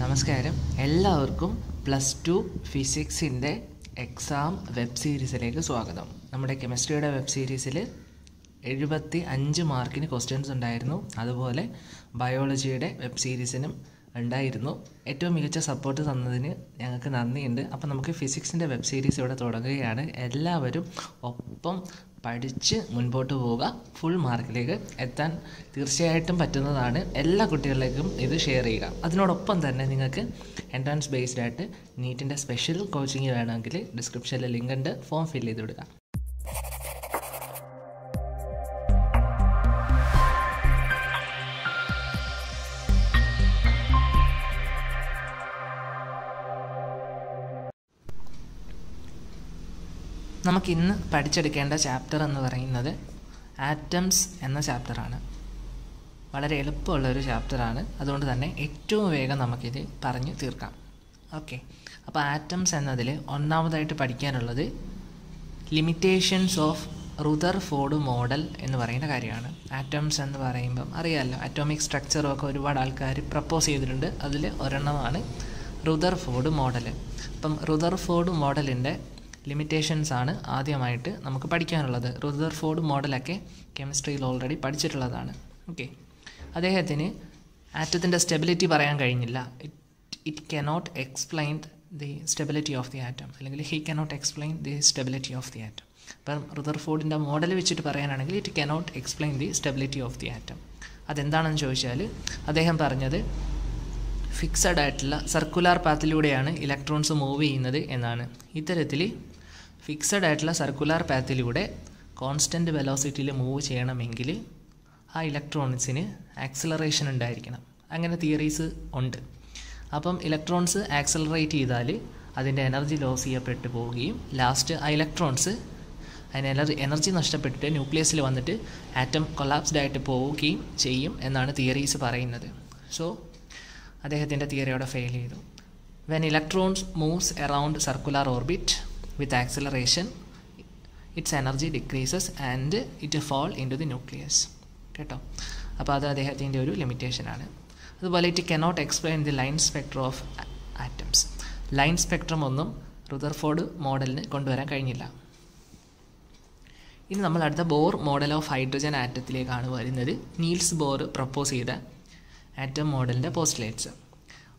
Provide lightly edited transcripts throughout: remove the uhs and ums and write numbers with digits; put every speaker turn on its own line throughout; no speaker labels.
നമസ്കാരം. എല്ലാവർക്കും +2 ഫിസിക്സിൻ്റെ exam web സീരീസിലേക്ക് സ്വാഗതം. നമ്മുടെ കെമിസ്ട്രിയുടെ വെബ് സീരീസിൽ 75 മാർക്കിന് ക്വസ്റ്റ്യൻസ് ഉണ്ടായിരുന്നു. അതുപോലെ ബയോളജിയുടെ വെബ് സീരീസിനും ഉണ്ടായിരുന്നു. ഏറ്റവും മികച്ച സപ്പോർട്ട് തന്നതിന് ഞങ്ങൾക്ക് നന്ദിയുണ്ട്. അപ്പോൾ നമുക്ക് ഫിസിക്സിൻ്റെ വെബ് സീരീസ് ഇവിടെ തുടങ്ങുകയാണ്. എല്ലാവരും ഒപ്പം പഠിച്ച് മുൻപോട്ട് പോവുക. ഫുൾ മാർക്കിലേക്ക് എത്താൻ തീർച്ചയായിട്ടും പറ്റുന്നതാണ്. എല്ലാ കുട്ടികളിലേക്കും ഇത് ഷെയർ ചെയ്യുക. അതിനോടൊപ്പം തന്നെ നിങ്ങൾക്ക് എൻട്രൻസ് ബേസ്ഡ് ആയിട്ട് നീറ്റിൻ്റെ സ്പെഷ്യൽ കോച്ചിങ് വേണമെങ്കിൽ ഡിസ്ക്രിപ്ഷനിൽ ലിങ്ക് ഉണ്ട്, ഫോം ഫില്ല് ചെയ്ത് വിടുക. നമുക്കിന്ന് പഠിച്ചെടുക്കേണ്ട ചാപ്റ്റർ എന്ന് പറയുന്നത് ആറ്റംസ് എന്ന ചാപ്റ്ററാണ്. വളരെ എളുപ്പമുള്ളൊരു ചാപ്റ്ററാണ്. അതുകൊണ്ട് തന്നെ ഏറ്റവും വേഗം നമുക്കിത് പറഞ്ഞു തീർക്കാം. ഓക്കെ, അപ്പോൾ ആറ്റംസ് എന്നതിൽ ഒന്നാമതായിട്ട് പഠിക്കാനുള്ളത് ലിമിറ്റേഷൻസ് ഓഫ് റുദർഫോർഡ് മോഡൽ എന്ന് പറയുന്ന കാര്യമാണ്. ആറ്റംസ് എന്ന് പറയുമ്പം അറിയാമല്ലോ, അറ്റോമിക് സ്ട്രക്ചറും ഒക്കെ ഒരുപാട് ആൾക്കാർ പ്രപ്പോസ് ചെയ്തിട്ടുണ്ട്. അതിൽ ഒരെണ്ണമാണ് റുദർഫോർഡ് മോഡൽ. അപ്പം റുദർഫോർഡ് മോഡലിൻ്റെ ലിമിറ്റേഷൻസ് ആണ് ആദ്യമായിട്ട് നമുക്ക് പഠിക്കാനുള്ളത്. റുദർഫോർഡ് മോഡലൊക്കെ കെമിസ്ട്രിയിൽ ഓൾറെഡി പഠിച്ചിട്ടുള്ളതാണ്. ഓക്കെ, അദ്ദേഹത്തിന് ആറ്റത്തിൻ്റെ സ്റ്റെബിലിറ്റി പറയാൻ കഴിഞ്ഞില്ല. It cannot explain the stability of the atom, അല്ലെങ്കിൽ he cannot explain the stability of the atom. അപ്പം റുദർഫോർഡിൻ്റെ മോഡൽ വെച്ചിട്ട് പറയാനാണെങ്കിൽ it cannot explain the stability of the atom. അതെന്താണെന്ന് ചോദിച്ചാൽ അദ്ദേഹം പറഞ്ഞത് ഫിക്സഡ് ആയിട്ടുള്ള സർക്കുലാർ പാത്തിലൂടെയാണ് ഇലക്ട്രോൺസ് മൂവ് ചെയ്യുന്നത് എന്നാണ്. ഇത്തരത്തിൽ ഫിക്സഡ് ആയിട്ടുള്ള സർക്കുലാർ പാത്തിലൂടെ കോൺസ്റ്റൻറ്റ് വെലോസിറ്റിയിൽ മൂവ് ചെയ്യണമെങ്കിൽ ആ ഇലക്ട്രോൺസിന് ആക്സിലറേഷൻ ഉണ്ടായിരിക്കണം. അങ്ങനെ തിയറീസ് ഉണ്ട്. അപ്പം ഇലക്ട്രോൺസ് ആക്സിലറേറ്റ് ചെയ്താൽ അതിൻ്റെ എനർജി ലോസ് ചെയ്യപ്പെട്ടു പോവുകയും ലാസ്റ്റ് ആ ഇലക്ട്രോൺസ് അതിന് എനർജി നഷ്ടപ്പെട്ടിട്ട് ന്യൂക്ലിയസിൽ വന്നിട്ട് ആറ്റം കൊളാപ്സ്ഡ് ആയിട്ട് പോവുകയും ചെയ്യും എന്നാണ് തിയറീസ് പറയുന്നത്. സോ അദ്ദേഹത്തിൻ്റെ തിയറി അവിടെ ഫെയിൽ ചെയ്തു. When electrons moves around circular orbit with acceleration its energy decreases and it fall into the nucleus. കേട്ടോ, അപ്പോൾ അത് അദ്ദേഹത്തിൻ്റെ ഒരു ലിമിറ്റേഷനാണ്. അതുപോലെ it cannot explain the line spectrum of atoms. Line spectrum ഒന്നും റുദർഫോർഡ് മോഡലിന് കൊണ്ടുവരാൻ കഴിഞ്ഞില്ല. ഇനി നമ്മൾ അടുത്ത ബോർ മോഡൽ ഓഫ് ഹൈഡ്രജൻ ആറ്റത്തിലേക്കാണ് വരുന്നത്. നീൽസ് ബോർ പ്രപ്പോസ് ചെയ്ത ആറ്റം മോഡലിൻ്റെ പോസ്റ്റ്ലേറ്റ്സ്.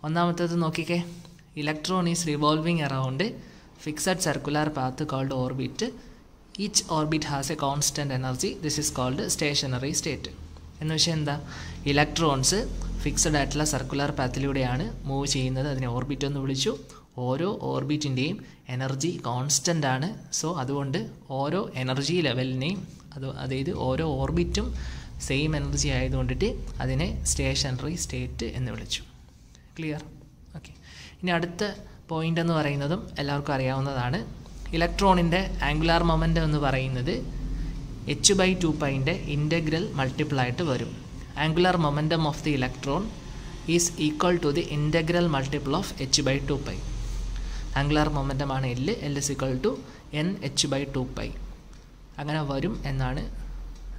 ഒന്നാമത്തേത് നോക്കിക്കേ, electron is revolving around fixed circular path called orbit. Each orbit has a constant energy. This is called stationary state. എന്ന് വെച്ചാൽ എന്താ, ഇലക്ട്രോൺസ് ഫിക്സഡ് ആയിട്ടുള്ള സർക്കുലർ പാത്തിലൂടെയാണ് മൂവ് ചെയ്യുന്നത്. അതിനെ ഓർബിറ്റ് എന്ന് വിളിച്ചു. ഓരോ ഓർബിറ്റിൻ്റെയും എനർജി കോൺസ്റ്റൻ്റ് ആണ്. സോ അതുകൊണ്ട് ഓരോ എനർജി ലെവലിനെയും അതായത് ഓരോ ഓർബിറ്റും സെയിം എനർജി ആയതുകൊണ്ടിട്ട് അതിനെ സ്റ്റേഷനറി സ്റ്റേറ്റ് എന്ന് വിളിച്ചു. ക്ലിയർ? ഓക്കെ, ഇനി അടുത്ത പോയിൻ്റ് എന്ന് പറയുന്നതും എല്ലാവർക്കും അറിയാവുന്നതാണ്. ഇലക്ട്രോണിൻ്റെ ആംഗുലാർ മൊമെൻ്റം എന്ന് പറയുന്നത് h/2π ഇൻ്റഗ്രൽ മൾട്ടിപ്പിളായിട്ട് വരും. Angular momentum of the electron is equal to the integral multiple of h/2π. Angular മൊമെൻ്റമാണ് L is equal to nh/2π. അങ്ങനെ വരും എന്നാണ്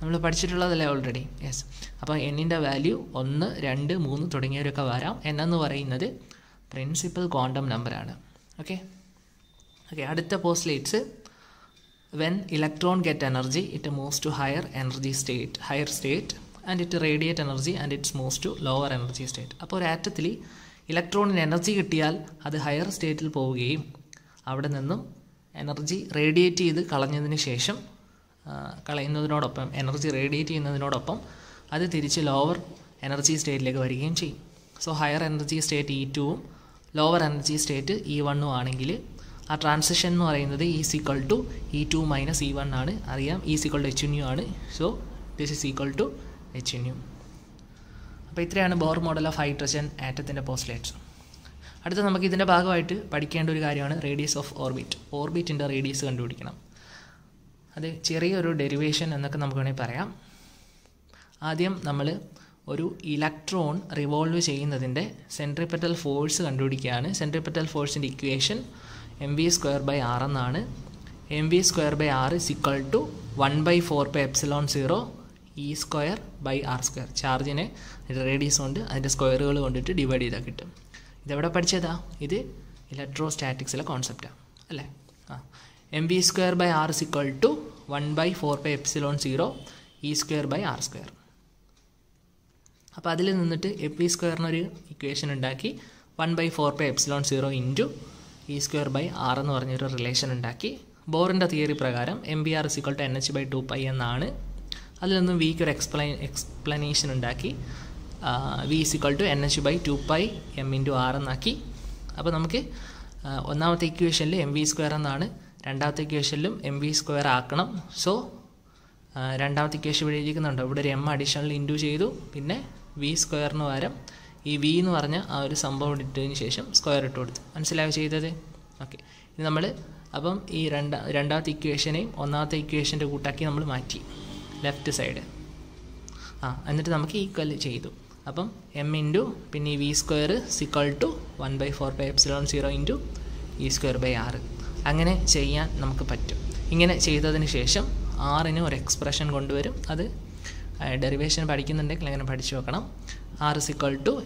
നമ്മൾ പഠിച്ചിട്ടുള്ളതല്ലേ ഓൾറെഡി. യെസ്, അപ്പോൾ എന്നിൻ്റെ വാല്യൂ 1, 2, 3 തുടങ്ങിയവരൊക്കെ വരാം. എന്ന് പറയുന്നത് പ്രിൻസിപ്പൽ ക്വാണ്ടം നമ്പറാണ്. ഓക്കെ, അടുത്ത postulates when electron get energy it moves to higher state and it radiate energy and its moves to lower energy state. അപ്പോൾ ഒരു ആറ്റത്തിൽ ഇലക്ട്രോണിന് എനർജി കിട്ടിയാൽ അത് ഹയർ സ്റ്റേറ്റിൽ പോവുകയും അവിടെ നിന്നും എനർജി റേഡിയേറ്റ് ചെയ്ത് കളഞ്ഞതിന് ശേഷം കളയുന്നതിനോടൊപ്പം എനർജി റേഡിയേറ്റ് ചെയ്യുന്നതിനോടൊപ്പം അത് തിരിച്ച് ലോവർ എനർജി സ്റ്റേറ്റിലേക്ക് വരികയും ചെയ്യും. സോ ഹയർ എനർജി സ്റ്റേറ്റ് E2ഉം ലോവർ എനർജി സ്റ്റേറ്റ് E1ഉം ആണെങ്കിൽ ആ ട്രാൻസിഷൻ എന്ന് പറയുന്നത് is equal to E2 - E1 ആണ്. അറിയാം, ഈസ് ഈക്വൽ ടു hν ആണ്. So this is equal to hν. അപ്പോൾ ഇത്രയാണ് ബോർ മോഡൽ ഓഫ് ഹൈഡ്രജൻ ആറ്റത്തിൻ്റെ പോസ്റ്റ്ലേറ്റ്സ്. അടുത്ത നമുക്ക് ഇതിൻ്റെ ഭാഗമായിട്ട് പഠിക്കേണ്ട ഒരു കാര്യമാണ് റേഡിയസ് ഓഫ് ഓർബിറ്റ്. ഓർബിറ്റിൻ്റെ റേഡിയസ് കണ്ടുപിടിക്കണം. അത് ചെറിയൊരു ഡെറിവേഷൻ എന്നൊക്കെ നമുക്ക് വേണമെങ്കിൽ പറയാം. ആദ്യം നമ്മൾ ഒരു ഇലക്ട്രോൺ റിവോൾവ് ചെയ്യുന്നതിൻ്റെ സെൻട്രിപെറ്റൽ ഫോഴ്സ് കണ്ടുപിടിക്കുകയാണ്. സെൻട്രിപെറ്റൽ ഫോഴ്സിൻ്റെ ഇക്വേഷൻ mv²/r എന്നാണ്. mv²/r is equal to 1/4πε0 E²/r². ചാർജിനെ റേഡിയസ് കൊണ്ട് അതിൻ്റെ സ്ക്വയറുകൾ കൊണ്ടിട്ട് ഡിവൈഡ് ചെയ്താൽ കിട്ടും. ഇതെവിടെ പഠിച്ചതാ? ഇത് ഇലക്ട്രോസ്റ്റാറ്റിക്സിലെ കോൺസെപ്റ്റാണ് അല്ലേ? mv²/r = 1/4πε0 e²/r². അപ്പോൾ അതിൽ നിന്നിട്ട് mv²-നൊരു ഇക്വേഷൻ ഉണ്ടാക്കി 1/4πε0 ഇൻറ്റു e²/r എന്ന് പറഞ്ഞൊരു റിലേഷൻ ഉണ്ടാക്കി. ബോറിൻ്റെ തിയറി പ്രകാരം mvr = nh/2π എന്നാണ്. അതിൽ നിന്നും വിക്ക് ഒരു എക്സ്പ്ലനേഷൻ ഉണ്ടാക്കി. v = nh/2π m × r എന്നാക്കി. അപ്പോൾ നമുക്ക് ഒന്നാമത്തെ ഇക്വേഷനിൽ mv² എന്നാണ്, രണ്ടാമത്തെ ഇക്വേഷനിലും mv² ആക്കണം. സോ രണ്ടാമത്തെ ഇക്വേഷൻ ഇവിടെ എഴുതിക്കുന്നുണ്ടോ? ഇവിടെ ഒരു m അഡീഷണൽ ഇൻറ്റു ചെയ്തു. പിന്നെ v² പകരം ഈ v എന്ന് പറഞ്ഞ ആ ഒരു സംഭവം ഇട്ടതിന് ശേഷം സ്ക്വയർ ഇട്ട് കൊടുത്തു. മനസ്സിലായോ ചെയ്തത്? ഓക്കെ. ഇത് നമ്മൾ അപ്പം ഈ രണ്ടാമത്തെ ഇക്വേഷനെയും ഒന്നാമത്തെ ഇക്വേഷൻ്റെ കൂട്ടാക്കി നമ്മൾ മാറ്റി ലെഫ്റ്റ് സൈഡ്. എന്നിട്ട് നമുക്ക് ഈക്വൽ ചെയ്തു. അപ്പം m ഇൻറ്റു പിന്നെ ഈ v² = 1/4πε0 ഇൻറ്റു e²/r. അങ്ങനെ ചെയ്യാൻ നമുക്ക് പറ്റും. ഇങ്ങനെ ചെയ്തതിന് ശേഷം ആറിന് ഒരു എക്സ്പ്രഷൻ കൊണ്ടുവരും. അത് ഡെറിവേഷൻ പഠിക്കുന്നുണ്ടെങ്കിൽ അങ്ങനെ പഠിച്ചു വെക്കണം. r =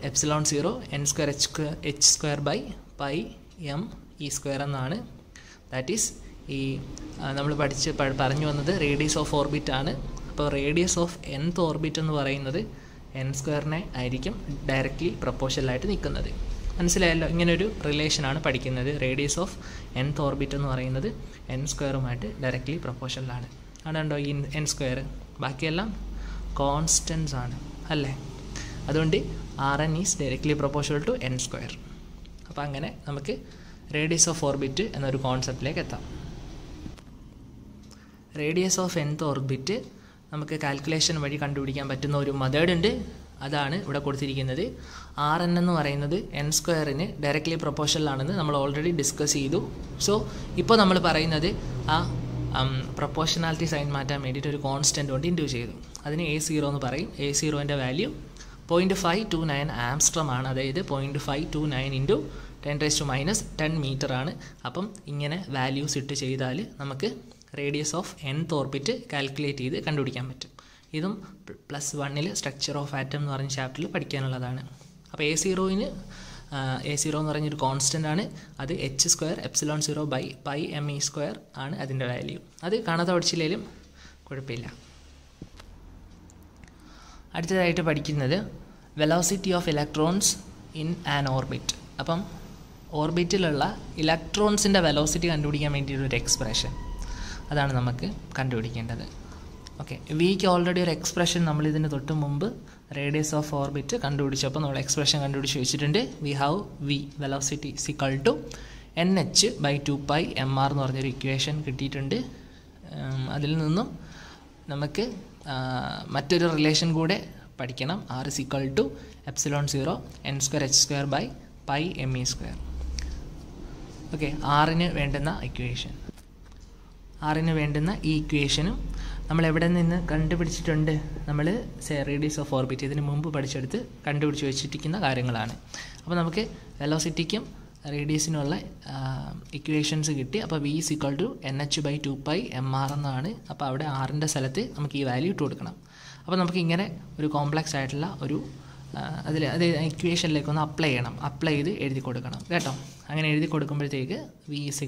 ε0 n²h²πm e² എന്നാണ്. ദാറ്റ് ഈസ് ഈ നമ്മൾ പറഞ്ഞു വന്നത് റേഡിയസ് ഓഫ് ഓർബിറ്റ് ആണ്. അപ്പോൾ റേഡിയസ് ഓഫ് nth ഓർബിറ്റ് എന്ന് പറയുന്നത് n² ആയിരിക്കും ഡയറക്റ്റ്ലി പ്രൊപ്പോർഷണലായിട്ട് നിൽക്കുന്നത്. മനസ്സിലായല്ലോ? ഇങ്ങനൊരു റിലേഷനാണ് പഠിക്കുന്നത്. റേഡിയസ് ഓഫ് nth ഓർബിറ്റ് എന്ന് പറയുന്നത് n² ഡയറക്റ്റ്ലി പ്രൊപ്പോർഷണലാണ്. ആണുണ്ടോ ഈ n²? ബാക്കിയെല്ലാം കോൺസ്റ്റൻസ് ആണ് അല്ലേ? അതുകൊണ്ട് Rn is directly proportional to n². അപ്പോൾ അങ്ങനെ നമുക്ക് റേഡിയസ് ഓഫ് ഓർബിറ്റ് എന്നൊരു കോൺസെപ്റ്റിലേക്ക് എത്താം. റേഡിയസ് ഓഫ് nth ഓർബിറ്റ് നമുക്ക് കാൽക്കുലേഷൻ വഴി കണ്ടുപിടിക്കാൻ പറ്റുന്ന ഒരു മെത്തേഡ് ഉണ്ട്. അതാണ് ഇവിടെ കൊടുത്തിരിക്കുന്നത്. Rn എന്ന് പറയുന്നത് n² ഡയറക്റ്റ്ലി പ്രൊപ്പോർഷണലാണെന്ന് നമ്മൾ ഓൾറെഡി ഡിസ്കസ് ചെയ്തു. സോ ഇപ്പോൾ നമ്മൾ പറയുന്നത് ആ പ്രൊപ്പോർഷണാലിറ്റി സൈൻ മാറ്റാൻ വേണ്ടിയിട്ട് ഒരു കോൺസ്റ്റൻ്റ് കൊണ്ട് ഇൻഡ്യൂ ചെയ്തു. അതിന് A0 എന്ന് പറയും. A0ൻ്റെ വാല്യൂ 0.529 ആംസ്ട്രം ആണ്. അതായത് 0.529 × 10⁻10 മീറ്റർ ആണ്. അപ്പം ഇങ്ങനെ വാല്യൂസ് ഇട്ട് ചെയ്താൽ നമുക്ക് radius of nth orbit calculate ചെയ്ത് കണ്ടുപിടിക്കാൻ പറ്റും. ഇതും +1 സ്ട്രക്ചർ ഓഫ് ആറ്റം എന്ന് പറഞ്ഞ ചാപ്റ്ററിൽ പഠിക്കാനുള്ളതാണ്. അപ്പോൾ A0 എന്ന് പറഞ്ഞൊരു കോൺസ്റ്റൻ്റ് ആണ്. അത് h²ε0/πme² ആണ് അതിൻ്റെ വാല്യൂ. അത് കാണാതെ പഠിച്ചില്ലെങ്കിലും കുഴപ്പമില്ല. അടുത്തതായിട്ട് പഠിക്കുന്നത് velocity of electrons in an orbit. അപ്പം ഓർബിറ്റിലുള്ള ഇലക്ട്രോൺസിൻ്റെ വെലോസിറ്റി കണ്ടുപിടിക്കാൻ വേണ്ടിയിട്ടൊരു എക്സ്പ്രഷൻ, അതാണ് നമുക്ക് കണ്ടുപിടിക്കേണ്ടത്. ഓക്കെ, വിക്ക് ഓൾറെഡി ഒരു എക്സ്പ്രഷൻ നമ്മൾ ഇതിന് തൊട്ട് മുമ്പ് റേഡിയസ് ഓഫ് ഓർബിറ്റ് കണ്ടുപിടിച്ചപ്പോൾ നമ്മൾ എക്സ്പ്രഷൻ കണ്ടുപിടിച്ച് വെച്ചിട്ടുണ്ട്. We have v velocity = nh/2π mr എന്ന് പറഞ്ഞൊരു ഇക്വേഷൻ കിട്ടിയിട്ടുണ്ട്. അതിൽ നിന്നും നമുക്ക് മറ്റൊരു റിലേഷൻ കൂടെ പഠിക്കണം. r = ε0 n²h²πme². ഓക്കെ, ആറിന് വേണ്ടുന്ന ഈ ഇക്വേഷനും നമ്മൾ എവിടെ നിന്ന് കണ്ടുപിടിച്ചിട്ടുണ്ട്? നമ്മൾ റേഡിയസ് ഓഫ് ഓർബിറ്റ് ഇതിന് മുമ്പ് പഠിച്ചെടുത്ത് കണ്ടുപിടിച്ച് വെച്ചിരിക്കുന്ന കാര്യങ്ങളാണ്. അപ്പോൾ നമുക്ക് വെലോസിറ്റിക്കും റേഡിയസിനുള്ള ഇക്വേഷൻസ് കിട്ടി. അപ്പോൾ v = nh/2π mr എന്നാണ്. അപ്പോൾ അവിടെ ആറിൻ്റെ സ്ഥലത്ത് നമുക്ക് ഈ വാല്യൂ ഇട്ട് കൊടുക്കണം. അപ്പോൾ നമുക്ക് ഇങ്ങനെ ഒരു കോംപ്ലക്സ് ആയിട്ടുള്ള ഒരു അത് ഇക്വേഷനിലേക്ക് ഒന്ന് അപ്ലൈ ചെയ്ത് എഴുതി കൊടുക്കണം കേട്ടോ. അങ്ങനെ എഴുതി കൊടുക്കുമ്പോഴത്തേക്ക് v =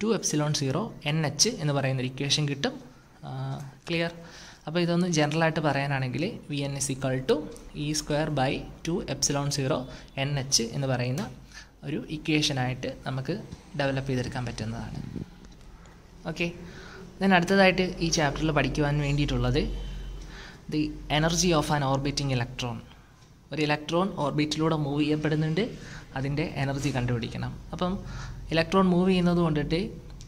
e²/2ε0 nh എന്ന് പറയുന്നൊരു ഇക്വേഷൻ കിട്ടും. ക്ലിയർ? അപ്പോൾ ഇതൊന്ന് ജനറലായിട്ട് പറയാനാണെങ്കിൽ vn = e²/2ε0 nh എന്ന് പറയുന്ന ഒരു ഇക്വേഷനായിട്ട് നമുക്ക് ഡെവലപ്പ് ചെയ്തെടുക്കാൻ പറ്റുന്നതാണ്. ഓക്കെ, ദെൻ അടുത്തതായിട്ട് ഈ ചാപ്റ്ററിൽ പഠിക്കുവാൻ വേണ്ടിയിട്ടുള്ളത് the energy of an orbiting electron. ഒരു ഇലക്ട്രോൺ ഓർബിറ്റിലൂടെ മൂവ് ചെയ്യപ്പെടുന്നുണ്ട്, അതിൻ്റെ എനർജി കണ്ടുപിടിക്കണം. അപ്പം ഇലക്ട്രോൺ മൂവ് ചെയ്യുന്നത് കൊണ്ടിട്ട്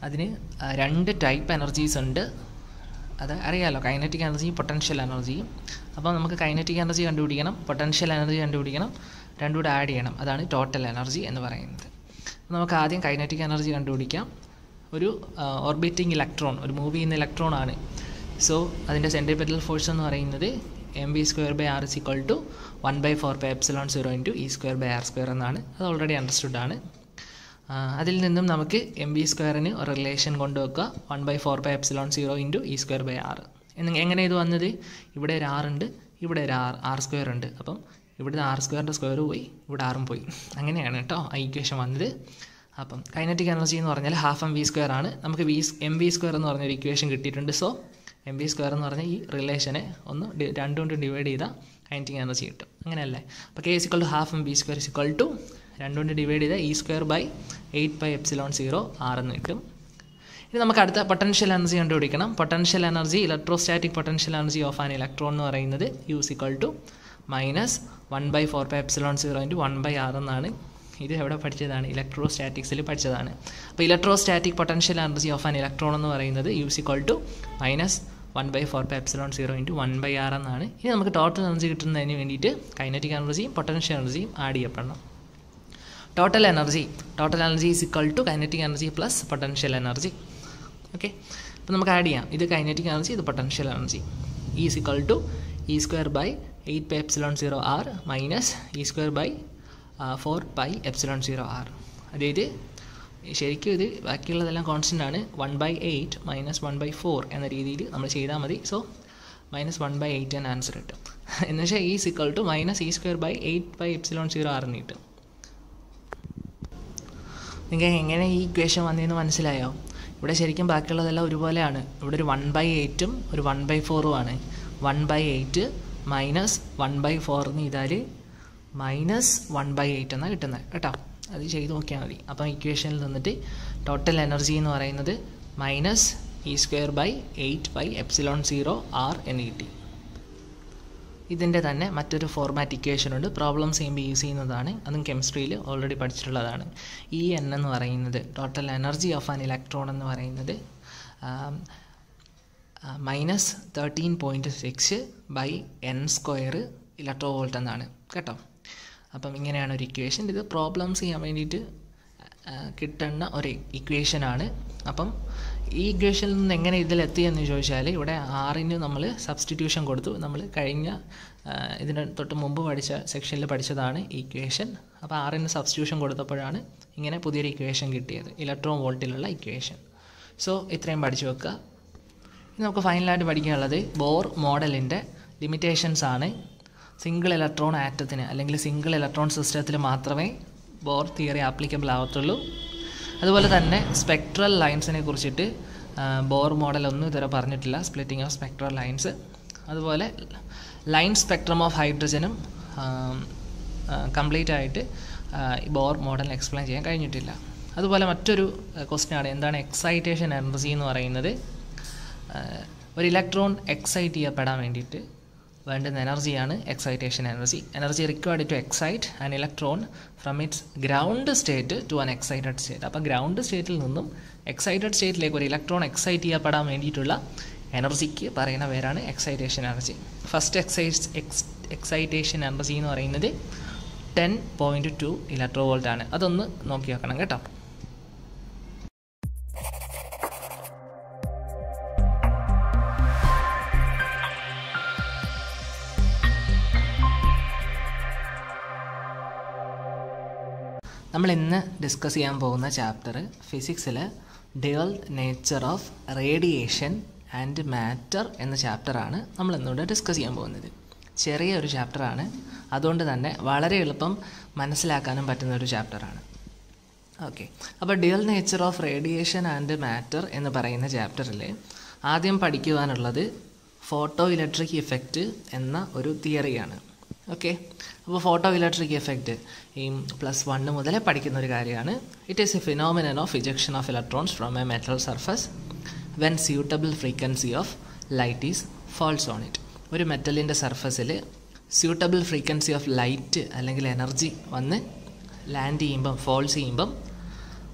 അതിന് 2 ടൈപ്പ് എനർജീസ് ഉണ്ട്. അത് അറിയാമല്ലോ, കൈനറ്റിക് എനർജിയും പൊട്ടൻഷ്യൽ എനർജിയും. അപ്പോൾ നമുക്ക് കൈനറ്റിക് എനർജി കണ്ടുപിടിക്കണം, പൊട്ടൻഷ്യൽ എനർജി കണ്ടുപിടിക്കണം, രണ്ടും കൂടെ ആഡ് ചെയ്യണം. അതാണ് ടോട്ടൽ എനർജി എന്ന് പറയുന്നത്. നമുക്ക് ആദ്യം കൈനറ്റിക് എനർജി കണ്ടുപിടിക്കാം. ഒരു ഓർബിറ്റിംഗ് ഇലക്ട്രോൺ, ഒരു മൂവ് ചെയ്യുന്ന ഇലക്ട്രോൺ ആണ്. സോ അതിൻ്റെ സെൻട്രിപെറ്റൽ ഫോഴ്സ് എന്ന് പറയുന്നത് mv²/r = 1/4πε0 × e²/r² എന്നാണ്. അത് ഓൾറെഡി അണ്ടർസ്റ്റുഡ് ആണ്. അതിൽ നിന്നും നമുക്ക് mv²-ന് ഒരു റിലേഷൻ കൊണ്ടുവെക്കുക 1/4πε0 × e²/r. എങ്ങനെ ഇത് വന്നത്? ഇവിടെ ഒരു r ഉണ്ട്, ഇവിടെ ഒരു r² ഉണ്ട്. അപ്പം ഇവിടുന്ന് r² സ്ക്വയർ പോയി, ഇവിടെ ആറും പോയി. അങ്ങനെയാണ് കേട്ടോ ആ ഇക്വേഷൻ വന്നത്. അപ്പം കൈനറ്റിക് എനർജി എന്ന് പറഞ്ഞാൽ ½ mv² ആണ്. നമുക്ക് mv² എന്ന് പറഞ്ഞൊരു ഇക്വേഷൻ കിട്ടിയിട്ടുണ്ട്. സോ mv² എന്ന് പറഞ്ഞാൽ ഈ റിലേഷനെ ഒന്ന് 2 കൊണ്ട് ഡിവൈഡ് ചെയ്താൽ കൈനറ്റിക് എനർജി കിട്ടും. അങ്ങനെയല്ലേ? അപ്പോൾ k = ½ mv² = 2 കൊണ്ട് ഡിവൈഡ് ചെയ്താൽ E²/8πε0 r എന്ന് കിട്ടും. ഇനി നമുക്ക് അടുത്ത പൊട്ടൻഷ്യൽ എനർജി കണ്ടുപിടിക്കണം. Potential energy, electrostatic potential energy of an electron എന്ന് പറയുന്നത് U = -1/4πε0 × 1/r എന്നാണ്. ഇത് എവിടെ പഠിച്ചതാണ്? ഇലക്ട്രോസ്റ്റാറ്റിക്സിൽ പഠിച്ചതാണ്. അപ്പോൾ electrostatic potential energy of an electron എന്ന് പറയുന്നത് U = -1/4πε0 × 1/r എന്നാണ്. ഇനി നമുക്ക് ടോട്ടൽ എനർജി കിട്ടുന്നതിന് വേണ്ടിയിട്ട് കൈനറ്റിക് എനർജിയും പൊട്ടൻഷ്യൽ എനർജിയും ആഡ് ചെയ്യപ്പെടണം. Total energy is equal to kinetic energy plus potential energy. Okay, അപ്പോൾ നമുക്ക് ആഡ് ചെയ്യാം. ഇത് കൈനറ്റിക് എനർജി, ഇത് potential energy. Is equal to E²/8πε0r -E²/4πε0r. അതായത് ശരിക്കും ഇത് ബാക്കിയുള്ളതെല്ലാം കോൺസ്റ്റൻ്റ് ആണ്. 1/8 - 1/4 എന്ന രീതിയിൽ നമ്മൾ ചെയ്താൽ മതി. സോ -1/8 എന്ന ആൻസർ കിട്ടും. എന്നുവെച്ചാൽ ഈസ് ഇക്വൽ ടു -E²/8πε0r എന്ന് കിട്ടും. നിങ്ങൾക്ക് എങ്ങനെ ഈ ഇക്വേഷൻ വന്നതെന്ന് മനസ്സിലായോ? ഇവിടെ ശരിക്കും ബാക്കിയുള്ളതെല്ലാം ഒരുപോലെയാണ്. ഇവിടെ ഒരു 1/8 ഒരു 1/4 ആണ്. 1/8 - 1/4 എന്ന് ചെയ്താൽ -1/8 എന്നാണ് കിട്ടുന്നത് കേട്ടോ. അത് ചെയ്ത് നോക്കിയാൽ മതി. അപ്പം ഇക്വേഷനിൽ നിന്നിട്ട് ടോട്ടൽ എനർജി എന്ന് പറയുന്നത് -E²/8πε0r എന്ന് കിട്ടി. ഇതിൻ്റെ തന്നെ മറ്റൊരു ഫോർമാറ്റ് ഇക്വേഷൻ ഉണ്ട്. പ്രോബ്ലംസ് ചെയ്യുമ്പോൾ യൂസ് ചെയ്യുന്നതാണ്. അതും കെമിസ്ട്രിയിൽ ഓൾറെഡി പഠിച്ചിട്ടുള്ളതാണ്. En എന്ന് പറയുന്നത് total energy of an electron എന്ന് പറയുന്നത് -13.6/n² ഇലക്ട്രോ വോൾട്ട് എന്നാണ് കേട്ടോ. അപ്പം ഇങ്ങനെയാണ് ഒരു ഇക്വേഷൻ. ഇത് പ്രോബ്ലംസ് ചെയ്യാൻ വേണ്ടിയിട്ട് കിട്ടുന്ന ഒരു ഇക്വേഷനാണ്. അപ്പം ഈ ഇക്വേഷനിൽ നിന്ന് എങ്ങനെ ഇതിലെത്തിയെന്ന് ചോദിച്ചാൽ ഇവിടെ ആറിന് നമ്മൾ സബ്സ്റ്റിറ്റ്യൂഷൻ കൊടുത്തു. നമ്മൾ കഴിഞ്ഞ ഇതിന് തൊട്ട് മുമ്പ് പഠിച്ച സെക്ഷനിൽ പഠിച്ചതാണ് ഈ ഇക്വേഷൻ. അപ്പോൾ ആറിന് സബ്സ്റ്റിറ്റ്യൂഷൻ കൊടുത്തപ്പോഴാണ് ഇങ്ങനെ പുതിയൊരു ഇക്വേഷൻ കിട്ടിയത്, ഇലക്ട്രോൺ വോൾട്ടിലുള്ള ഇക്വേഷൻ. സോ ഇത്രയും പഠിച്ചു വെക്കുക. ഇനി നമുക്ക് ഫൈനലായിട്ട് പഠിക്കാനുള്ളത് ബോർ മോഡലിൻ്റെ ലിമിറ്റേഷൻസ് ആണ്. സിംഗിൾ ഇലക്ട്രോൺ ആറ്റത്തിന് അല്ലെങ്കിൽ സിംഗിൾ ഇലക്ട്രോൺ സിസ്റ്റത്തിൽ മാത്രമേ ബോർ തിയറി ആപ്ലിക്കബിൾ ആവത്തുള്ളൂ. അതുപോലെ തന്നെ സ്പെക്ട്രൽ ലൈൻസിനെ കുറിച്ചിട്ട് ബോർ മോഡൽ ഒന്നും ഇതുവരെ പറഞ്ഞിട്ടില്ല, സ്പ്ലിറ്റിംഗ് ഓഫ് സ്പെക്ട്രൽ ലൈൻസ്. അതുപോലെ ലൈൻ സ്പെക്ട്രം ഓഫ് ഹൈഡ്രജനും കംപ്ലീറ്റ് ആയിട്ട് ബോർ മോഡൽ എക്സ്പ്ലെയിൻ ചെയ്യാൻ കഴിഞ്ഞിട്ടില്ല. അതുപോലെ മറ്റൊരു ക്വസ്റ്റ്യനാണ്, എന്താണ് എക്സൈറ്റേഷൻ എനർജി എന്ന് പറയുന്നത്. ഒരു ഇലക്ട്രോൺ എക്സൈറ്റ് ചെയ്യപ്പെടാൻ വേണ്ടിയിട്ട് വേണ്ടുന്ന എനർജിയാണ് excitation energy. Energy required to excite an electron from its ground state to an excited state. അപ്പോൾ ഗ്രൗണ്ട് സ്റ്റേറ്റിൽ നിന്നും എക്സൈറ്റഡ് സ്റ്റേറ്റിലേക്ക് ഒരു ഇലക്ട്രോൺ എക്സൈറ്റ് ചെയ്യപ്പെടാൻ വേണ്ടിയിട്ടുള്ള എനർജിക്ക് പറയുന്ന പേരാണ് excitation energy. First excitation energy എന്ന് പറയുന്നത് 10.2 ഇലക്ട്രോ വോൾട്ട് ആണ്. അതൊന്ന് നോക്കി വെക്കണം കേട്ടോ. നമ്മൾ ഇന്ന് ഡിസ്കസ് ചെയ്യാൻ പോകുന്ന ചാപ്റ്റർ ഫിസിക്സിൽ dual nature of radiation and matter എന്ന ചാപ്റ്ററാണ് നമ്മൾ ഇന്നിവിടെ ഡിസ്കസ് ചെയ്യാൻ പോകുന്നത്. ചെറിയൊരു ചാപ്റ്ററാണ്, അതുകൊണ്ട് തന്നെ വളരെ എളുപ്പം മനസ്സിലാക്കാനും പറ്റുന്ന ഒരു ചാപ്റ്ററാണ്. ഓക്കെ, അപ്പോൾ dual nature of radiation and matter എന്ന് പറയുന്ന ചാപ്റ്ററിൽ ആദ്യം പഠിക്കുവാനുള്ളത് ഫോട്ടോ ഇലക്ട്രിക് ഇഫക്റ്റ് എന്ന ഒരു തിയറിയാണ്. ഓക്കെ, അപ്പോൾ ഫോട്ടോ ഇലക്ട്രിക് എഫക്റ്റ് ഈ +1 മുതലേ പഠിക്കുന്ന ഒരു കാര്യമാണ്. It is a phenomenon of ejection of electrons from a metal surface when suitable frequency of light is falls on it. ഒരു മെറ്റലിൻ്റെ സർഫസിൽ സ്യൂട്ടബിൾ ഫ്രീക്വൻസി ഓഫ് ലൈറ്റ് അല്ലെങ്കിൽ എനർജി വന്ന് ലാൻഡ് ചെയ്യുമ്പം, ഫോൾസ് ചെയ്യുമ്പം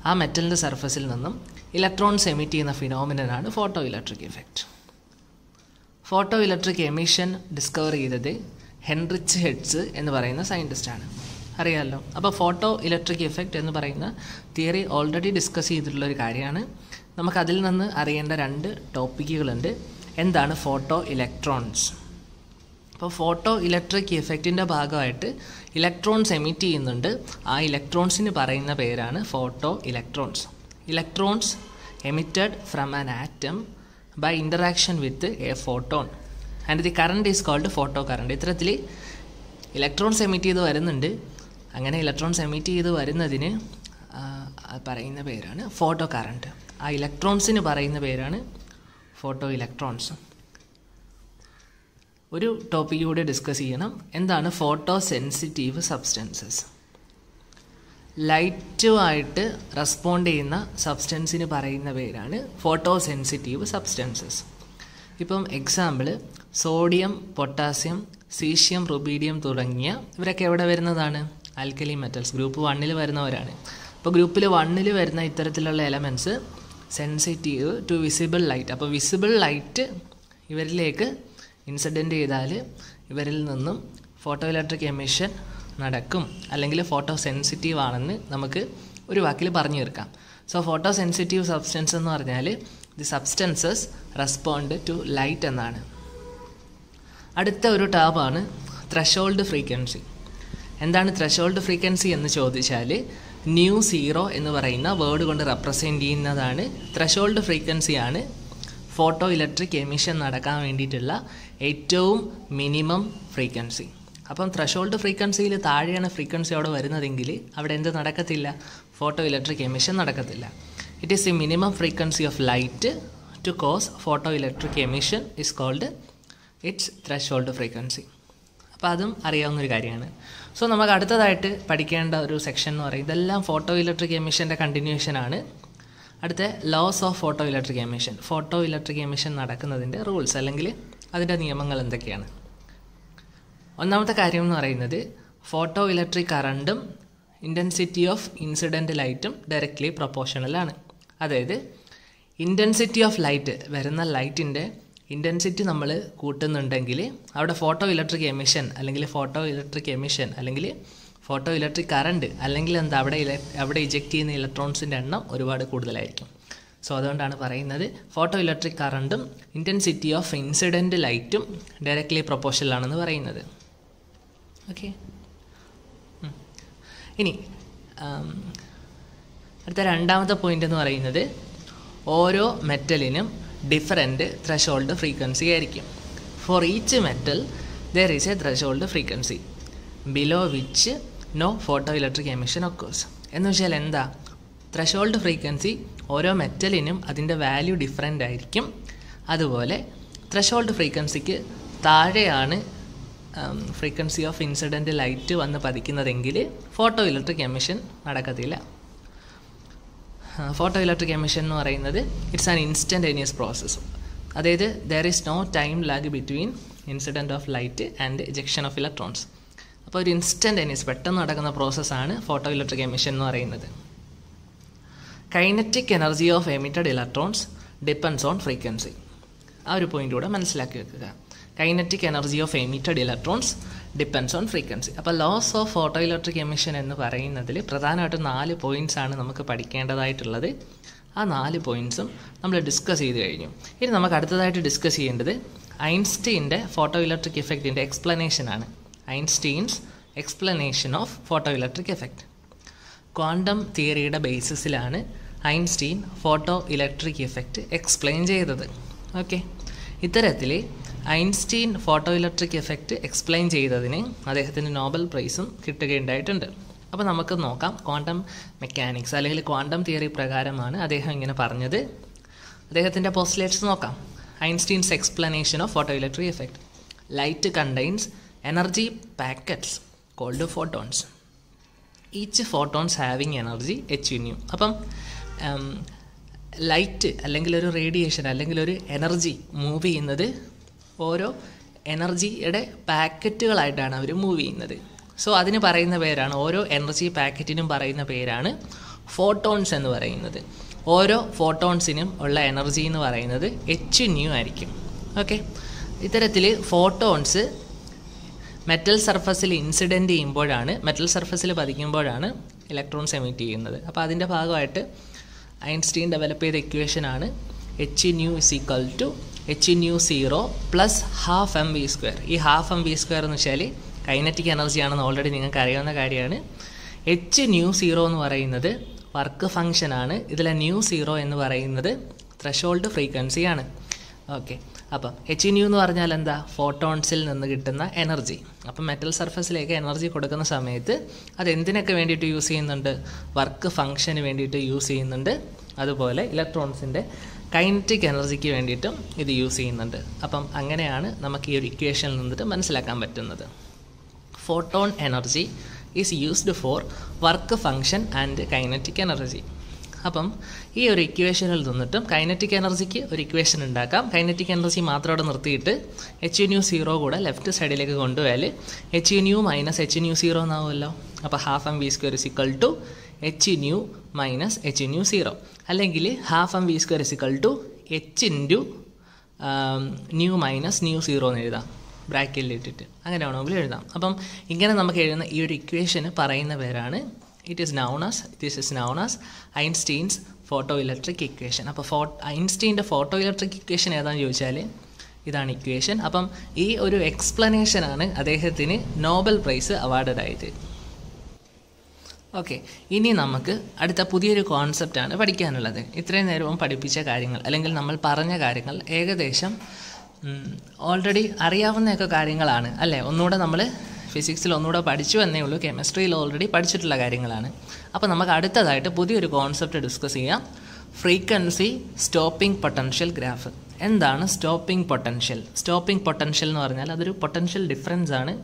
ആ മെറ്റലിൻ്റെ സർഫസിൽ നിന്നും ഇലക്ട്രോൺസ് എമിറ്റ് ചെയ്യുന്ന ഫിനോമിനനാണ് photo electric effect. Photo electric emission discover ചെയ്തത് ഹെൻറിച്ച് ഹെഡ്സ് എന്ന് പറയുന്ന സയൻറ്റിസ്റ്റാണ്, അറിയാമല്ലോ. അപ്പോൾ ഫോട്ടോ ഇലക്ട്രിക് എഫക്റ്റ് എന്ന് പറയുന്ന തിയറി ഓൾറെഡി ഡിസ്കസ് ചെയ്തിട്ടുള്ളൊരു കാര്യമാണ്. നമുക്കതിൽ നിന്ന് അറിയേണ്ട 2 ടോപ്പിക്കുകളുണ്ട്. എന്താണ് ഫോട്ടോ ഇലക്ട്രോൺസ്? അപ്പോൾ ഫോട്ടോ ഇലക്ട്രിക് എഫക്റ്റിൻ്റെ ഭാഗമായിട്ട് ഇലക്ട്രോൺസ് എമിറ്റ് ചെയ്യുന്നുണ്ട്. ആ ഇലക്ട്രോൺസിന് പറയുന്ന പേരാണ് photo electrons. Electrons emitted from an atom by interaction with a photon and the current is called photo current. ഇത്തരത്തിൽ ഇലക്ട്രോൺസ് എമിറ്റ് ചെയ്ത് വരുന്നുണ്ട്. അങ്ങനെ ഇലക്ട്രോൺസ് എമിറ്റ് ചെയ്ത് വരുന്നതിന് പറയുന്ന പേരാണ് ഫോട്ടോ കറണ്ട്. ആ ഇലക്ട്രോൺസിന് പറയുന്ന പേരാണ് ഫോട്ടോ ഇലക്ട്രോൺസ്. ഒരു ടോപ്പിക് കൂടെ ഡിസ്കസ് ചെയ്യണം. എന്താണ് ഫോട്ടോ സെൻസിറ്റീവ് സബ്സ്റ്റൻസസ്? ലൈറ്റുമായിട്ട് റെസ്പോണ്ട് ചെയ്യുന്ന സബ്സ്റ്റൻസിന് പറയുന്ന പേരാണ് ഫോട്ടോ സെൻസിറ്റീവ് സബ്സ്റ്റൻസസ്. ഇപ്പം example sodium, potassium, caesium, rubidium തുടങ്ങിയ ഇവരൊക്കെ എവിടെ വരുന്നതാണ്? ആൽക്കലി മെറ്റൽസ്, ഗ്രൂപ്പ് 1 വരുന്നവരാണ്. അപ്പോൾ ഗ്രൂപ്പിൽ 1 വരുന്ന ഇത്തരത്തിലുള്ള elements sensitive to visible light. അപ്പോൾ വിസിബിൾ ലൈറ്റ് ഇവരിലേക്ക് ഇൻസിഡൻറ്റ് ചെയ്താൽ ഇവരിൽ നിന്നും ഫോട്ടോ ഇലക്ട്രിക് എമിഷൻ നടക്കും, അല്ലെങ്കിൽ ഫോട്ടോ സെൻസിറ്റീവ് ആണെന്ന് നമുക്ക് ഒരു വാക്കിൽ പറഞ്ഞു തീർക്കാം. സോ ഫോട്ടോ സെൻസിറ്റീവ് സബ്സ്റ്റൻസ് എന്ന് പറഞ്ഞാൽ the substances respond to light എന്നാണ്. അടുത്ത ഒരു ടാബാണ് ത്രെഷോൾഡ് ഫ്രീക്വൻസി. എന്താണ് ത്രെഷോൾഡ് ഫ്രീക്വൻസി എന്ന് ചോദിച്ചാൽ μ0 എന്ന് പറയുന്ന വേർഡ് കൊണ്ട് റെപ്രസെൻറ്റ് ചെയ്യുന്നതാണ്. ത്രെഷോൾഡ് ഫ്രീക്വൻസിയാണ് ഫോട്ടോ ഇലക്ട്രിക് എമിഷൻ നടക്കാൻ വേണ്ടിയിട്ടുള്ള ഏറ്റവും മിനിമം ഫ്രീക്വൻസി. അപ്പം ത്രെഷോൾഡ് ഫ്രീക്വൻസിയിൽ താഴെയാണ് ഫ്രീക്വൻസി അവിടെ വരുന്നതെങ്കിൽ അവിടെ എന്ത് നടക്കത്തില്ല? ഫോട്ടോ ഇലക്ട്രിക് എമിഷൻ നടക്കത്തില്ല. It is the minimum frequency of light to cause photo electric emission is called its threshold frequency. അപ്പോൾ അതും അറിയാവുന്നൊരു കാര്യമാണ്. സോ നമുക്ക് അടുത്തതായിട്ട് പഠിക്കേണ്ട ഒരു സെക്ഷൻ എന്ന് പറയുന്നത് ഇതെല്ലാം ഫോട്ടോ ഇലക്ട്രിക് എമിഷൻ്റെ കണ്ടിന്യൂഷനാണ്. അടുത്ത laws of photo electric emission. Photo electric emission നടക്കുന്നതിൻ്റെ റൂൾസ് അല്ലെങ്കിൽ അതിൻ്റെ നിയമങ്ങൾ എന്തൊക്കെയാണ്? ഒന്നാമത്തെ കാര്യം എന്ന് പറയുന്നത് ഫോട്ടോ ഇലക്ട്രിക് കറണ്ടും ഇൻറ്റൻസിറ്റി ഓഫ് ഇൻസിഡൻറ്റ് ലൈറ്റും ഡയറക്റ്റ്ലി പ്രൊപ്പോർഷണലാണ്. അതായത് ഇൻറ്റൻസിറ്റി ഓഫ് ലൈറ്റ്, വരുന്ന ലൈറ്റിൻ്റെ ഇൻറ്റൻസിറ്റി നമ്മൾ കൂട്ടുന്നുണ്ടെങ്കിൽ അവിടെ ഫോട്ടോ ഇലക്ട്രിക് എമിഷൻ അല്ലെങ്കിൽ ഫോട്ടോ ഇലക്ട്രിക് എമിഷൻ അല്ലെങ്കിൽ ഫോട്ടോ ഇലക്ട്രിക് കറണ്ട് അല്ലെങ്കിൽ എന്താ അവിടെ ഇജക്റ്റ് ചെയ്യുന്ന ഇലക്ട്രോൺസിൻ്റെ എണ്ണം ഒരുപാട് കൂടുതലായിരിക്കും. സോ അതുകൊണ്ടാണ് പറയുന്നത് ഫോട്ടോ ഇലക്ട്രിക് കറണ്ടും ഇൻറ്റൻസിറ്റി ഓഫ് ഇൻസിഡൻറ്റ് ലൈറ്റും ഡയറക്റ്റ്ലി പ്രൊപ്പോർഷണലാണെന്ന് പറയുന്നത്. ഓക്കെ, ഇനി അടുത്ത രണ്ടാമത്തെ പോയിൻ്റ് എന്ന് പറയുന്നത് ഓരോ മെറ്റലിനും ഡിഫറൻറ്റ് ത്രെഷോൾഡ് ഫ്രീക്വൻസി ആയിരിക്കും. For each metal there is a threshold frequency below which no photo electric emission occurs. എന്ന് വെച്ചാൽ എന്താ? ത്രെഷോൾഡ് ഫ്രീക്വൻസി ഓരോ മെറ്റലിനും അതിൻ്റെ വാല്യൂ ഡിഫറൻ്റ് ആയിരിക്കും. അതുപോലെ ത്രെഷോൾഡ് ഫ്രീക്വൻസിക്ക് താഴെയാണ് ഫ്രീക്വൻസി ഓഫ് ഇൻസിഡൻറ്റ് ലൈറ്റ് വന്ന് പതിക്കുന്നതെങ്കിൽ ഫോട്ടോ ഇലക്ട്രിക് എമിഷൻ നടക്കത്തില്ല. ഫോട്ടോ ഇലക്ട്രിക് എമിഷൻ എന്ന് പറയുന്നത് ഇറ്റ്സ് ആൻ ഇൻസ്റ്റൻറ്റേനിയസ് പ്രോസസ്സ്. അതായത് there is no time lag between incident of light and ejection of electrons. അപ്പോൾ ഒരു ഇൻസ്റ്റൻറ്റേനിയസ് പെട്ടെന്ന് നടക്കുന്ന പ്രോസസ്സാണ് ഫോട്ടോ ഇലക്ട്രിക് എമിഷൻ എന്ന് പറയുന്നത്. Kinetic energy of emitted electrons depends on frequency. ആ ഒരു പോയിൻ്റ് കൂടെ മനസ്സിലാക്കി വെക്കുക. Kinetic energy of emitted electrons depends on frequency. അപ്പോൾ laws of photo electric emission എന്ന് പറയുന്നതിൽ പ്രധാനമായിട്ടും 4 പോയിൻറ്റ്സാണ് നമുക്ക് പഠിക്കേണ്ടതായിട്ടുള്ളത്. ആ 4 പോയിൻറ്റ്സും നമ്മൾ ഡിസ്കസ് ചെയ്ത് കഴിഞ്ഞു. ഇനി നമുക്ക് അടുത്തതായിട്ട് ഡിസ്കസ് ചെയ്യേണ്ടത് ഐൻസ്റ്റീൻ്റെ ഫോട്ടോ ഇലക്ട്രിക് എഫക്റ്റിൻ്റെ എക്സ്പ്ലനേഷനാണ്. Einstein's explanation of photo electric effect. Quantum തിയറിയുടെ ബേസിസിലാണ് Einstein photo electric effect explain ചെയ്തത്. ഓക്കെ, ഇത്തരത്തിൽ Einstein photo electric effect explain ചെയ്തതിന് അദ്ദേഹത്തിന് നോബൽ പ്രൈസും കിട്ടുകയുണ്ടായിട്ടുണ്ട്. അപ്പോൾ നമുക്ക് നോക്കാം ക്വാണ്ടം മെക്കാനിക്സ് അല്ലെങ്കിൽ ക്വാണ്ടം തിയറി പ്രകാരമാണ് അദ്ദേഹം ഇങ്ങനെ പറഞ്ഞത്. അദ്ദേഹത്തിൻ്റെ പോസ്റ്റുലേറ്റ്സ് നോക്കാം. Einstein's explanation of photo electric effect. Light contains energy packets called photons. Each photons having energy hν. അപ്പം ലൈറ്റ് അല്ലെങ്കിൽ ഒരു റേഡിയേഷൻ അല്ലെങ്കിൽ ഒരു എനർജി മൂവ് ചെയ്യുന്നത് ഓരോ എനർജിയുടെ പാക്കറ്റുകളായിട്ടാണ് അവർ മൂവ് ചെയ്യുന്നത്. സോ അതിന് പറയുന്ന പേരാണ്, ഓരോ എനർജി പാക്കറ്റിനും പറയുന്ന പേരാണ് ഫോട്ടോൺസ് എന്ന് പറയുന്നത്. ഓരോ ഫോട്ടോൺസിനും ഉള്ള എനർജി എന്ന് പറയുന്നത് hν ആയിരിക്കും. ഓക്കെ, ഇത്തരത്തിൽ ഫോട്ടോൺസ് മെറ്റൽ സർഫസിൽ ഇൻസിഡൻറ്റ് ചെയ്യുമ്പോഴാണ്, മെറ്റൽ സർഫസിൽ പതിക്കുമ്പോഴാണ് ഇലക്ട്രോൺസ് എമിറ്റ് ചെയ്യുന്നത്. അപ്പോൾ അതിൻ്റെ ഭാഗമായിട്ട് ഐൻസ്റ്റീൻ ഡെവലപ്പ് ചെയ്ത ഇക്വേഷനാണ് hν = hν0 + ½mv². ഈ ½ mv² എന്ന് വെച്ചാൽ കൈനറ്റിക് എനർജിയാണെന്ന് ഓൾറെഡി നിങ്ങൾക്ക് അറിയാവുന്ന കാര്യമാണ്. hν0 എന്ന് പറയുന്നത് വർക്ക് ഫംഗ്ഷനാണ്. ഇതിലെ μ0 എന്ന് പറയുന്നത് ത്രെഷോൾഡ് ഫ്രീക്വൻസിയാണ്. ഓക്കെ, അപ്പം എച്ച് ന്യൂ എന്ന് പറഞ്ഞാൽ എന്താ? ഫോട്ടോൺസിൽ നിന്ന് കിട്ടുന്ന എനർജി. അപ്പം മെറ്റൽ സർഫസിലേക്ക് എനർജി കൊടുക്കുന്ന സമയത്ത് അത് എന്തിനൊക്കെ വേണ്ടിയിട്ട് യൂസ് ചെയ്യുന്നുണ്ട്? വർക്ക് ഫങ്ഷന് വേണ്ടിയിട്ട് യൂസ് ചെയ്യുന്നുണ്ട്. അതുപോലെ ഇലക്ട്രോൺസിൻ്റെ കൈനറ്റിക് എനർജിക്ക് വേണ്ടിയിട്ടും ഇത് യൂസ് ചെയ്യുന്നുണ്ട്. അപ്പം അങ്ങനെയാണ് നമുക്ക് ഈ ഒരു ഇക്വേഷനിൽ നിന്നിട്ട് മനസ്സിലാക്കാൻ പറ്റുന്നത്. Photon energy is used for work function and kinetic energy. അപ്പം ഈ ഒരു ഇക്വേഷനിൽ നിന്നിട്ടും കൈനറ്റിക് എനർജിക്ക് ഒരു ഇക്വേഷൻ ഉണ്ടാക്കാം. കൈനറ്റിക് എനർജി മാത്രം അവിടെ നിർത്തിയിട്ട് എച്ച് ന്യൂ സീറോ കൂടെ ലെഫ്റ്റ് സൈഡിലേക്ക് കൊണ്ടുപോയാൽ h nu minus H nu zero എന്നാവുമല്ലോ. അപ്പോൾ half m v square is equal to H nu minus H nu zero, അല്ലെങ്കിൽ half m v square is equal to h into nu minus nu zero എന്ന് എഴുതാം, ബ്രാക്കറ്റിൽ ഇട്ടിട്ട്. അങ്ങനെ വേണമെങ്കിൽ എഴുതാം. അപ്പം ഇങ്ങനെ നമുക്ക് എഴുതുന്ന ഈ ഒരു ഇക്വേഷന് പറയുന്ന പേരാണ് this is known as Einstein's photoelectric equation. അപ്പോൾ ഐൻസ്റ്റീൻ്റെ ഫോട്ടോ ഇലക്ട്രിക് ഇക്വേഷൻ ഏതാണെന്ന് ചോദിച്ചാൽ ഇതാണ് ഇക്വേഷൻ. അപ്പം ഈ ഒരു എക്സ്പ്ലനേഷനാണ് അദ്ദേഹത്തിന് നോബൽ പ്രൈസ് അവാർഡഡ് ആയത്. ഓക്കെ, ഇനി നമുക്ക് അടുത്ത പുതിയൊരു കോൺസെപ്റ്റാണ് പഠിക്കാനുള്ളത്. ഇത്രയും നേരവും പഠിപ്പിച്ച കാര്യങ്ങൾ അല്ലെങ്കിൽ നമ്മൾ പറഞ്ഞ കാര്യങ്ങൾ ഏകദേശം ഓൾറെഡി അറിയാവുന്നതൊക്കെ കാര്യങ്ങളാണ് അല്ലേ? ഒന്നുകൂടെ നമ്മൾ ഫിസിക്സിൽ ഒന്നുകൂടെ പഠിച്ചു എന്നേ ഉള്ളൂ, കെമിസ്ട്രിയിൽ ഓൾറെഡി പഠിച്ചിട്ടുള്ള കാര്യങ്ങളാണ്. അപ്പോൾ നമുക്ക് അടുത്തതായിട്ട് പുതിയൊരു കോൺസെപ്റ്റ് ഡിസ്കസ് ചെയ്യാം. Frequency stopping potential graph. എന്താണ് സ്റ്റോപ്പിംഗ് പൊട്ടൻഷ്യൽ? സ്റ്റോപ്പിംഗ് പൊട്ടൻഷ്യൽ എന്ന് പറഞ്ഞാൽ അതൊരു പൊട്ടൻഷ്യൽ ഡിഫറൻസ് ആണ്.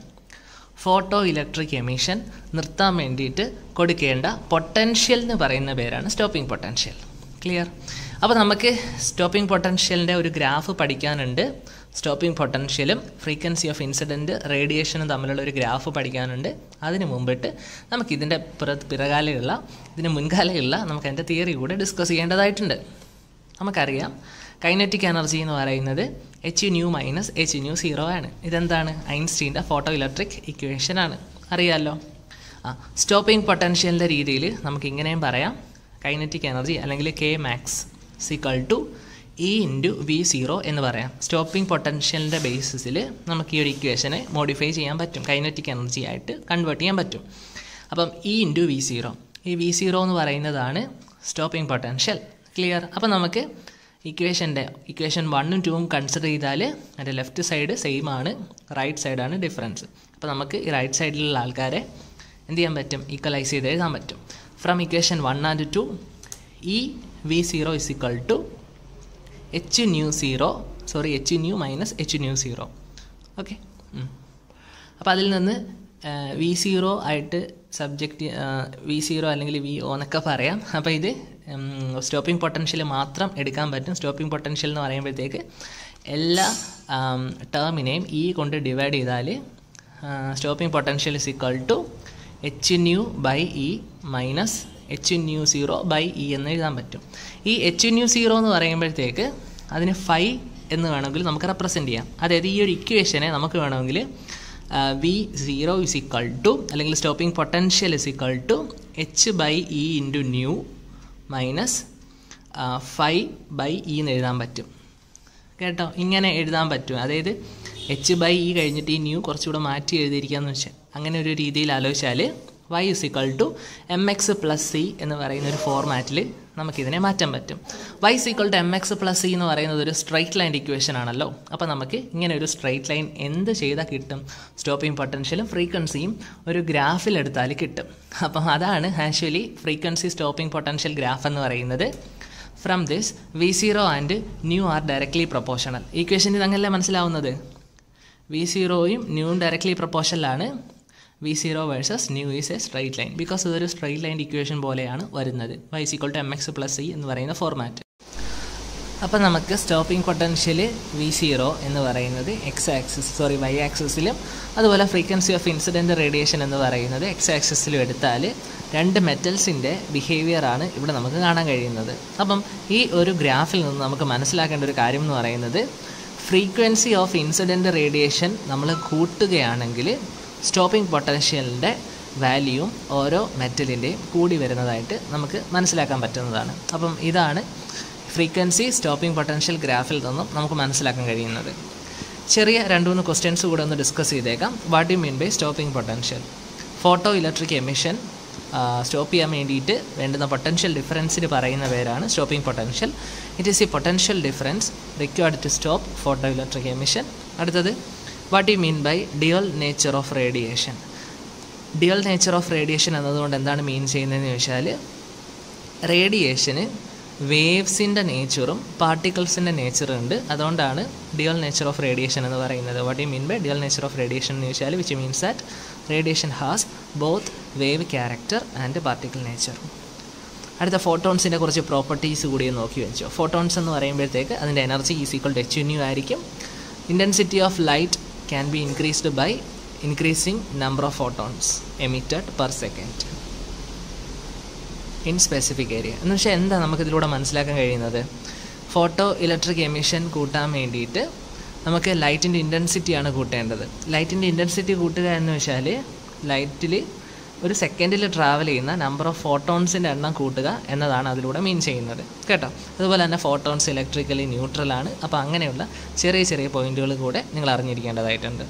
ഫോട്ടോ ഇലക്ട്രിക് എമിഷൻ നിർത്താൻ വേണ്ടിയിട്ട് കൊടുക്കേണ്ട പൊട്ടൻഷ്യൽ എന്ന് പറയുന്ന പേരാണ് സ്റ്റോപ്പിംഗ് പൊട്ടൻഷ്യൽ. ക്ലിയർ? അപ്പോൾ നമുക്ക് സ്റ്റോപ്പിംഗ് പൊട്ടൻഷ്യലിൻ്റെ ഒരു ഗ്രാഫ് പഠിക്കാനുണ്ട്. സ്റ്റോപ്പിംഗ് പൊട്ടൻഷ്യലും ഫ്രീക്വൻസി ഓഫ് ഇൻസിഡൻറ്റ് റേഡിയേഷനും തമ്മിലുള്ള ഒരു ഗ്രാഫ് പഠിക്കാനുണ്ട്. അതിന് മുമ്പിട്ട് നമുക്കിതിൻ്റെ ഇതിന് മുൻകാലെയുള്ള നമുക്ക് അതിൻ്റെ തിയറി കൂടെ ഡിസ്കസ് ചെയ്യേണ്ടതായിട്ടുണ്ട്. നമുക്കറിയാം കൈനറ്റിക് എനർജി എന്ന് പറയുന്നത് H nu minus H nu zero ആണ്. ഇതെന്താണ്? ഐൻസ്റ്റീൻ്റെ ഫോട്ടോ ഇലക്ട്രിക് ഇക്വേഷനാണ്, അറിയാമല്ലോ. സ്റ്റോപ്പിംഗ് പൊട്ടൻഷ്യലിൻ്റെ രീതിയിൽ നമുക്കിങ്ങനെയും പറയാം. കൈനറ്റിക് എനർജി അല്ലെങ്കിൽ K max is equal to E into V zero എന്ന് പറയാം. സ്റ്റോപ്പിംഗ് പൊട്ടൻഷ്യലിൻ്റെ ബേസിസിൽ നമുക്ക് ഈ ഒരു ഇക്വേഷനെ മോഡിഫൈ ചെയ്യാൻ പറ്റും, കൈനറ്റിക് എനർജി ആയിട്ട് കൺവേർട്ട് ചെയ്യാൻ പറ്റും. അപ്പം ഇ ഇൻറ്റു വി സീറോ, ഈ വി സീറോ എന്ന് പറയുന്നതാണ് സ്റ്റോപ്പിംഗ് പൊട്ടൻഷ്യൽ. ക്ലിയർ? അപ്പം നമുക്ക് ഇക്വേഷൻ 1ഉം 2ഉം കൺസിഡർ ചെയ്താൽ അതിൻ്റെ ലെഫ്റ്റ് സൈഡ് സെയിം ആണ്, റൈറ്റ് സൈഡാണ് ഡിഫറൻസ്. അപ്പോൾ നമുക്ക് ഈ റൈറ്റ് സൈഡിലുള്ള ആൾക്കാരെ എന്ത് ചെയ്യാൻ പറ്റും? ഈക്വലൈസ് ചെയ്ത് എഴുതാൻ പറ്റും. From equation 1 and 2 E V zero is equal to H nu minus H nu zero. Okay, അപ്പോൾ അതിൽ നിന്ന് വി സീറോ ആയിട്ട് സബ്ജക്റ്റ് വി സീറോ അല്ലെങ്കിൽ വി ഒ എന്നൊക്കെ പറയാം. അപ്പോൾ ഇത് സ്റ്റോപ്പിംഗ് പൊട്ടൻഷ്യൽ മാത്രം എടുക്കാൻ പറ്റും. സ്റ്റോപ്പിംഗ് പൊട്ടൻഷ്യൽ എന്ന് പറയുമ്പോഴത്തേക്ക് എല്ലാ ടേമിനെയും ഇ കൊണ്ട് ഡിവൈഡ് ചെയ്താൽ stopping potential is equal to H nu by E minus H nu zero by E എന്ന് എഴുതാൻ പറ്റും. ഈ എച്ച് ന്യൂ സീറോ എന്ന് പറയുമ്പോഴത്തേക്ക് അതിന് ഫൈ എന്ന് വേണമെങ്കിൽ നമുക്ക് റെപ്രസെൻറ്റ് ചെയ്യാം. അതായത് ഈ ഒരു ഇക്വേഷനെ നമുക്ക് വേണമെങ്കിൽ v zero is equal to അല്ലെങ്കിൽ stopping potential is equal to h by e into nu minus phi by E എന്ന് എഴുതാൻ പറ്റും. കേട്ടോ? ഇങ്ങനെ എഴുതാൻ പറ്റും. അതായത് എച്ച് ബൈ ഇ കഴിഞ്ഞിട്ട് ഈ ന്യൂ കുറച്ചുകൂടെ മാറ്റി എഴുതിയിരിക്കാമെന്ന് വെച്ചാൽ അങ്ങനെ ഒരു രീതിയിൽ ആലോചിച്ചാൽ y is equal to mx plus c എന്ന് പറയുന്ന ഒരു ഫോർമാറ്റിൽ നമുക്കിതിനെ മാറ്റാൻ പറ്റും. y is equal to mx plus c എന്ന് പറയുന്നത് ഒരു സ്ട്രൈറ്റ് ലൈൻ ഇക്വേഷൻ ആണല്ലോ. അപ്പോൾ നമുക്ക് ഇങ്ങനെ ഒരു സ്ട്രൈറ്റ് ലൈൻ എന്ത് ചെയ്താൽ കിട്ടും? സ്റ്റോപ്പിംഗ് പൊട്ടൻഷ്യലും ഫ്രീക്വൻസിയും ഒരു ഗ്രാഫിലെടുത്താൽ കിട്ടും. അപ്പം അതാണ് actually frequency stopping potential graph എന്ന് പറയുന്നത്. From this v zero and nu are directly proportional. ഈക്വേഷനിൽ അങ്ങനെയല്ലേ മനസ്സിലാവുന്നത്? വി സീറോയും ന്യൂവും ഡയറക്ട്ലി പ്രൊപ്പോർഷനിലാണ്. V zero versus nu is a straight line. Because ഇതൊരു സ്ട്രൈറ്റ് ലൈൻ ഇക്വേഷൻ പോലെയാണ് വരുന്നത്. y is equal to mx plus c എന്ന് പറയുന്ന ഫോർമാറ്റ്. അപ്പോൾ നമുക്ക് സ്റ്റോപ്പിംഗ് പൊട്ടൻഷ്യൽ വി സീറോ എന്ന് പറയുന്നത് y ആക്സിസിലും അതുപോലെ ഫ്രീക്വൻസി ഓഫ് ഇൻസിഡൻറ്റ് റേഡിയേഷൻ എന്ന് പറയുന്നത് x ആക്സിസിലും എടുത്താൽ രണ്ട് മെറ്റൽസിൻ്റെ ബിഹേവിയറാണ് ഇവിടെ നമുക്ക് കാണാൻ കഴിയുന്നത്. അപ്പം ഈ ഒരു ഗ്രാഫിൽ നിന്ന് നമുക്ക് മനസ്സിലാക്കേണ്ട ഒരു കാര്യം എന്ന് പറയുന്നത് ഫ്രീക്വൻസി ഓഫ് ഇൻസിഡൻറ്റ് റേഡിയേഷൻ നമ്മൾ കൂട്ടുകയാണെങ്കിൽ സ്റ്റോപ്പിംഗ് പൊട്ടൻഷ്യലിൻ്റെ വാല്യൂവും ഓരോ മെറ്റലിൻ്റെയും കൂടി വരുന്നതായിട്ട് നമുക്ക് മനസ്സിലാക്കാൻ പറ്റുന്നതാണ്. അപ്പം ഇതാണ് ഫ്രീക്വൻസി സ്റ്റോപ്പിംഗ് പൊട്ടൻഷ്യൽ ഗ്രാഫിൽ നിന്നും നമുക്ക് മനസ്സിലാക്കാൻ കഴിയുന്നത്. ചെറിയ 2-3 ക്വസ്റ്റ്യൻസ് കൂടെ ഒന്ന് ഡിസ്കസ് ചെയ്തേക്കാം. What you mean by stopping potential? Photo electric emission stop ചെയ്യാൻ വേണ്ടിയിട്ട് വേണ്ടുന്ന പൊട്ടൻഷ്യൽ ഡിഫറൻസിന് പറയുന്ന പേരാണ് stopping potential. It is the potential difference required to stop photo electric emission. അടുത്തത്, what you mean by dual nature of radiation? Dual nature of radiation എന്നതുകൊണ്ട് എന്താണ് മീൻ ചെയ്യുന്നതെന്ന് ചോദിച്ചാൽ, റേഡിയേഷന് വേവ്സിൻ്റെ നേച്ചറും പാർട്ടിക്കിൾസിൻ്റെ നേച്ചറും ഉണ്ട്. അതുകൊണ്ടാണ് ഡ്യുവൽ നേച്ചർ ഓഫ് റേഡിയേഷൻ എന്ന് പറയുന്നത്. What you mean by dual nature of radiation എന്ന് ചോദിച്ചാൽ, which means that radiation has both wave character and particle nature. അടുത്ത ഫോട്ടോൺസിൻ്റെ കുറച്ച് പ്രോപ്പർട്ടീസ് കൂടി നോക്കി വെച്ചോ. ഫോട്ടോൺസ് എന്ന് പറയുമ്പോഴത്തേക്ക് അതിൻ്റെ energy is equal to h ആയിരിക്കും. Intensity of light can be increased by increasing number of photons emitted per second in specific area. എന്ന് വെച്ചാൽ എന്താ നമുക്കിതിലൂടെ മനസ്സിലാക്കാൻ കഴിയുന്നത്? ഫോട്ടോ ഇലക്ട്രിക് എമിഷൻ കൂട്ടാൻ വേണ്ടിയിട്ട് നമുക്ക് ലൈറ്റിൻ്റെ ഇൻറ്റൻസിറ്റിയാണ് കൂട്ടേണ്ടത്. ലൈറ്റിൻ്റെ ഇൻറ്റൻസിറ്റി കൂട്ടുക എന്ന് വെച്ചാൽ ലൈറ്റിൽ ഒരു സെക്കൻഡിൽ ട്രാവൽ ചെയ്യുന്ന നമ്പർ ഓഫ് ഫോട്ടോൺസിൻ്റെ എണ്ണം കൂട്ടുക എന്നതാണ് അതിലൂടെ മീൻ ചെയ്യുന്നത് കേട്ടോ. അതുപോലെ തന്നെ ഫോട്ടോൺസ് ഇലക്ട്രിക്കലി ന്യൂട്രലാണ്. അപ്പോൾ അങ്ങനെയുള്ള ചെറിയ ചെറിയ പോയിൻറ്റുകൾ കൂടെ നിങ്ങൾ അറിഞ്ഞിരിക്കേണ്ടതായിട്ടുണ്ട്.